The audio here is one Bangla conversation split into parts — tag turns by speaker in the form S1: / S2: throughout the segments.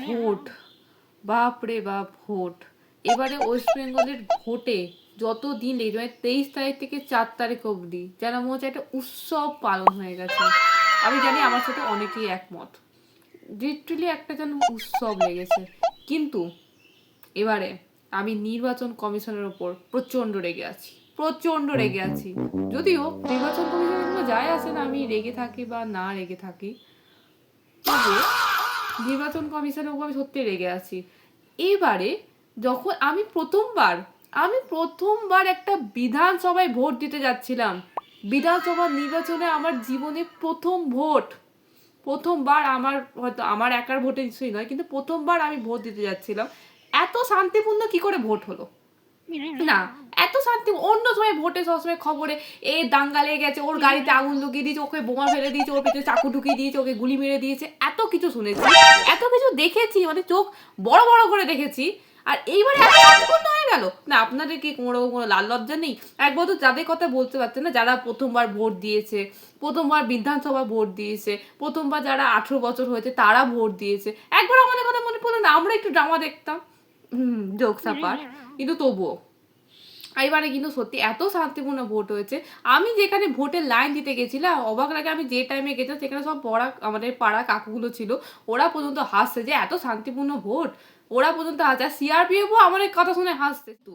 S1: ভোট, বাপ রে বাপ ভোট। এবারে ওয়েস্ট বেঙ্গলের ভোটে যত দিন লেগে, মানে 23 তারিখ থেকে 4 তারিখ অবধি যেন মনে হচ্ছে একটা উৎসব পালন হয়ে গেছে। আমি জানি আমার সাথে অনেকেই একমত, লিটারালি একটা যেন উৎসব লেগেছে। কিন্তু এবারে আমি নির্বাচন কমিশনের ওপর প্রচণ্ড রেগে আছি, প্রচণ্ড রেগে আছি। যদিও নির্বাচন কমিশনের কোনো যায় আসে না আমি রেগে থাকি বা না রেগে থাকি, তবুও নির্বাচন কমিশনের উপর আমি সত্যি রেগে আছি। এবারে যখন আমি প্রথমবার একটা বিধানসভায় ভোট দিতে যাচ্ছিলাম, বিধানসভা নির্বাচনে আমার জীবনে প্রথম ভোট, প্রথমবার, আমার হয়তো আমার একার ভোটে নিশ্চয়ই নয়, কিন্তু প্রথমবার আমি ভোট দিতে যাচ্ছিলাম। এত শান্তিপূর্ণ কি করে ভোট হলো না, এত শান্তি। অন্য সময় ভোটে সবসময় খবরে এ দাঙ্গা লেগে গেছে, ওর গাড়িতে আগুন লুকিয়ে দিয়েছে, ওকে বোমা ফেলে দিয়েছে, ওর পিছনে চাকু ঢুকিয়ে দিয়েছে, ওকে গুলি মেরে দিয়েছে, এত কিছু শুনেছি, এত কিছু দেখেছি, মানে চোখ বড় বড় করে দেখেছি। আর এইবারে এত শান্তিপূর্ণ হয়ে গেল না। আপনাদের কি কোনো রকম কোনো লাল লজ্জা নেই? একবার তো যাদের কথা বলতে পারছেন না, যারা প্রথমবার ভোট দিয়েছে, প্রথমবার বিধানসভা ভোট দিয়েছে, প্রথমবার যারা 18 বছর হয়েছে তারা ভোট দিয়েছে, একবার আমাদের কথা মনে পড়লো না? আমরা একটু ড্রামা দেখতাম, জোকস আপার, কিন্তু তবুও এবারে কিন্তু সত্যি এত শান্তিপূর্ণ ভোট হয়েছে। আমি যেখানে ভোটের লাইন দিতে গেছিলাম, অবাক লাগে, আমি যে টাইমে গেছিলাম সেখানে সব আমাদের পাড়া কাকুগুলো ছিল, ওরা পর্যন্ত হাসছে যে এত শান্তিপূর্ণ ভোট, ওরা পর্যন্ত হাসছে। আর সিআরপিএফও আমাদের কথা শুনে হাসছে। তো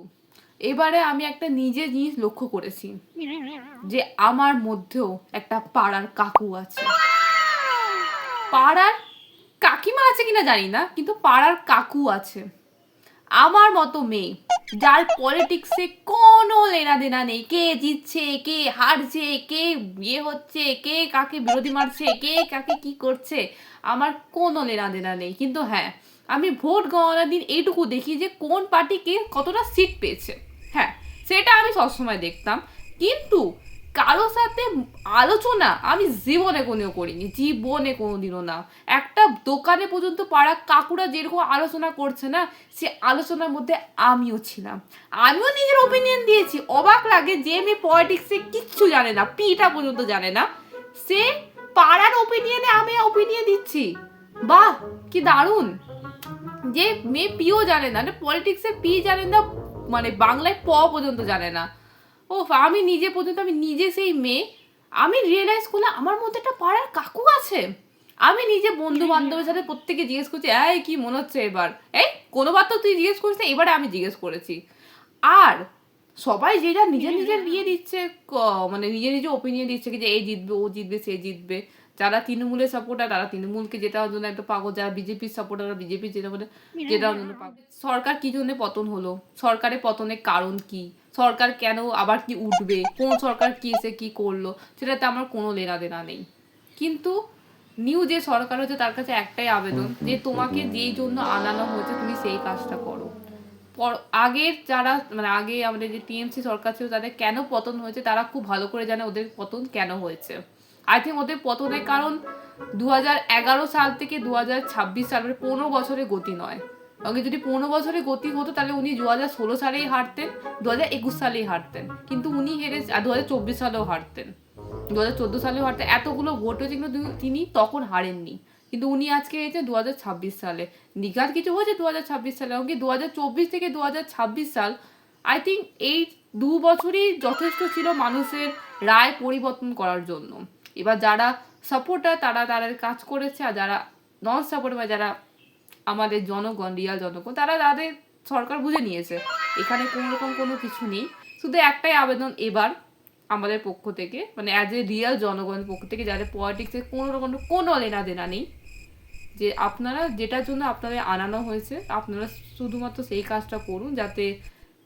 S1: এবারে আমি একটা নিজে জিনিস লক্ষ্য করেছি, যে আমার মধ্যেও একটা পাড়ার কাকু আছে, পাড়ার কাকিমা আছে কিনা জানি না, কিন্তু পাড়ার কাকু আছে, আমার মতো মেয়ে, যার পলিটিক্সে কোনো লেনা দেনা নেই, কে জিতছে, কে হারছে, কে বিয়ে হচ্ছে, কে কাকে বিরোধী মারছে, কে কাকে কি করছে, আমার কোনো লেনা দেনা নেই। কিন্তু হ্যাঁ, আমি ভোট গণনার দিন এইটুকু দেখি যে কোন পার্টি কে কতটা সিট পেয়েছে, হ্যাঁ সেটা আমি সবসময় দেখতাম। কিন্তু কারোর সাথে আলোচনা আমি জীবনে কোনোদিনও করিনি, জীবনে কোনোদিনও না। একটা দোকানে পর্যন্ত পাড়া কাকুরা যেরকম আলোচনা করছে না, সে আলোচনার মধ্যে আমিও ছিলাম, আমিও নিজের ওপিনিয়ন দিয়েছি। অবাক লাগে যে মেয়ে পলিটিক্সে কিচ্ছু জানে না, পিটা পর্যন্ত জানে না, সে পাড়ার ওপিনিয়নে আমি ওপিনিয়ন দিচ্ছি। বাহ, কি দারুণ! যে মেয়ে পিও জানে না, পলিটিক্সের পি জানে না, মানে বাংলায় প পর্যন্ত জানে না। ও, আমি নিজে পর্যন্ত, আমি নিজে সেই মেয়ে, আমি রিয়েলাইজ করলাম আমার মধ্যে একটা পাড়ার কাকু আছে। আমি নিজে বন্ধু বান্ধবের সাথে প্রত্যেকে জিজ্ঞেস করছি, এই কি মনে হচ্ছে এবার, এই কোনোবার তো তুই জিজ্ঞেস করিস না, এবারে আমি জিজ্ঞেস করেছি। আর সবাই যে যা নিজের নিজের বিয়ে দিচ্ছে, মানে নিজের নিজের ওপিনিয়ন দিচ্ছে কি যে এই জিতবে, ও জিতবে, সে জিতবে। যারা তৃণমূলের সাপোর্টার তারা তৃণমূলকে জেতার জন্য একটা পাগল, যারা বিজেপির সাপোর্টার বিজেপি জেতার জন্য পাগল। সরকার কি জন্য পতন হলো, সরকারের পতনের কারণ কি, সরকার কেন আবার কি উঠবে, কোন সরকার কি এসে কি করলো, সেটাতে আমার কোনো লেনা দেনা নেই। কিন্তু নিউ যে সরকার হচ্ছে তার কাছে একটাই আবেদন, যে তোমাকে যেই জন্য আনানো হয়েছে তুমি সেই কাজটা করো। আগের যারা, মানে আগে আমাদের যে টিএমসি সরকার ছিল তাদের কেন পতন হয়েছে তারা খুব ভালো করে জানে ওদের পতন কেন হয়েছে। আই থিঙ্ক ওদের পতনের কারণ 2011 সাল থেকে 2026 সালের 15 বছরের গতি নয়। আগে যদি 15 বছরের গতি হতো তাহলে উনি 2016 সালেই হারতেন, 2021 সালেই হারতেন, কিন্তু উনি হেরে 2024 সালেও হারতেন, 2014 সালেও হারতেন। এতগুলো ভোট হয়েছে কিন্তু তিনি তখন হারেননি, কিন্তু উনি আজকে হয়েছে 2026 সালে। দীঘার কিছু হয়েছে 2026 সালে, এমনকি 2024 থেকে 2026 সাল, আই থিঙ্ক এই 2 বছরই যথেষ্ট ছিল মানুষের রায় পরিবর্তন করার জন্য। এবার যারা সাপোর্টার তারা তাদের কাজ করেছে, আর যারা নন সাপোর্টার বা যারা আমাদের জনগণ, রিয়াল জনগণ, তারা তাদের সরকার বুঝে নিয়েছে, এখানে কোনো রকম কোনো কিছু নেই। শুধু একটাই আবেদন এবার আমাদের পক্ষ থেকে, মানে অ্যাজ এ রিয়াল জনগণের পক্ষ থেকে, যাদের পলিটিক্সে কোনো রকম কোনো লেনা দেনা নেই, যে আপনারা যেটার জন্য আপনাদের আনানো হয়েছে আপনারা শুধুমাত্র সেই কাজটা করুন, যাতে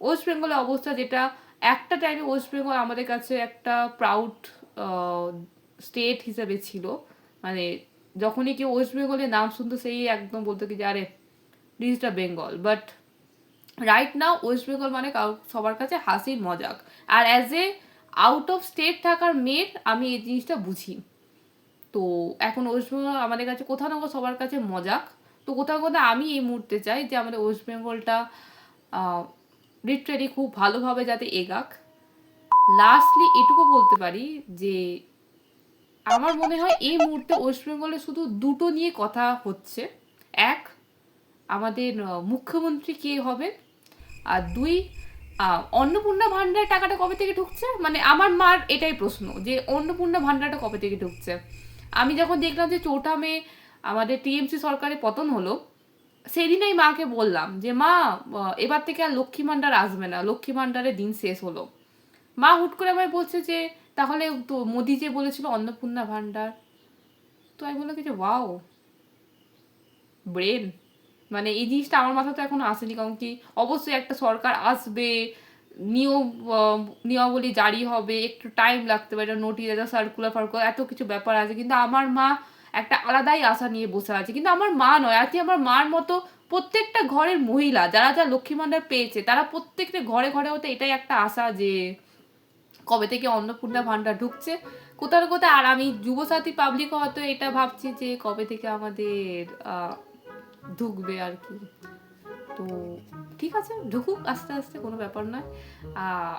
S1: ওয়েস্ট বেঙ্গলের অবস্থা, যেটা একটা টাইমে ওয়েস্ট বেঙ্গল আমাদের কাছে একটা প্রাউড স্টেট হিসেবে ছিল, মানে যখনই কেউ ওয়েস্ট বেঙ্গলের নাম শুনতো সেই একদম বলতো কি যে আরে this is the Bengal. But right now West Bengal মানে সবার কাছে হাসির মজাক। আর as a out of state থাকার মেয়ের আমি এই জিনিসটা বুঝি। তো এখন ওয়েস্ট বেঙ্গল আমাদের কাছে কোথাও না কোথাও সবার কাছে মজাক। তো কোথাও কোথাও আমি এই মুহূর্তে চাই যে আমাদের ওয়েস্ট বেঙ্গলটা লিটারেলি খুব ভালোভাবে যাতে এগাক। লাস্টলি এটুকু বলতে পারি যে আমার মনে হয় এই মুহূর্তে ওয়েস্ট বেঙ্গলে শুধু দুটো নিয়ে কথা হচ্ছে। এক, আমাদের মুখ্যমন্ত্রী কে হবেন, আর 2 অন্নপূর্ণা ভান্ডার টাকাটা কবে থেকে ঢুকছে, মানে আমার মার এটাই প্রশ্ন যে অন্নপূর্ণা ভান্ডারটা কবে থেকে ঢুকছে। আমি যখন দেখলাম যে 4ঠা মে আমাদের টিএমসি সরকারের পতন হলো, সেদিনই মাকে বললাম যে মা এবার থেকে আর লক্ষ্মী ভান্ডার আসবে না, লক্ষ্মী ভান্ডারের দিন শেষ হলো। মা হুট করে আমায় বলছে যে তাহলে তো মোদি যে বলেছিল অন্নপূর্ণা ভান্ডার। তো আমি বললাম যে ওয়াও, ব্রেন, মানে এই জিনিসটা আমার মাথা তো এখনো আসেনি। কারণ কি অবশ্যই একটা সরকার আসবে, নিয়ম নিয়মাবলী জারি হবে, একটু টাইম লাগতে পারে, নোটিশ, একটা সার্কুলার ফার্কুলার, এত কিছু ব্যাপার আছে। কিন্তু আমার মা একটা আলাদাই আশা নিয়ে বসে আছে। কিন্তু আমার মা নয়, আজকে আমার মার মতো প্রত্যেকটা ঘরের মহিলা যারা যা লক্ষ্মী ভান্ডার পেয়েছে, তারা প্রত্যেকটা ঘরে ঘরে হতে এটাই একটা আশা যে কবে থেকে অন্নপূর্ণা ভান্ডার ঢুকছে কোথাও না কোথাও। আর আমি যুবসাথী পাবলিক হয়তো এটা ভাবছি যে কবে থেকে আমাদের ঢুকবে আর কি। তো ঠিক আছে, ঢুকুক আস্তে আস্তে, কোনো ব্যাপার নয়।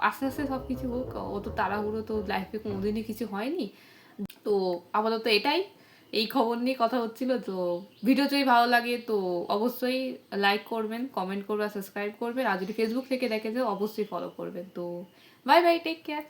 S1: আস্তে আস্তে সব কিছু হোক, অত তাড়াহুড়ো তো লাইফে কোনোদিনই কিছু হয়নি। তো আপাতত এটাই, এই খবর নিয়ে কথা হচ্ছিল। তো ভিডিও যদি ভালো লাগে তো অবশ্যই লাইক করবেন, কমেন্ট করবেন, সাবস্ক্রাইব করবেন। আর যদি ফেসবুক থেকে দেখে যে অবশ্যই ফলো করবেন। তো বাই বাই, টেক কেয়ার।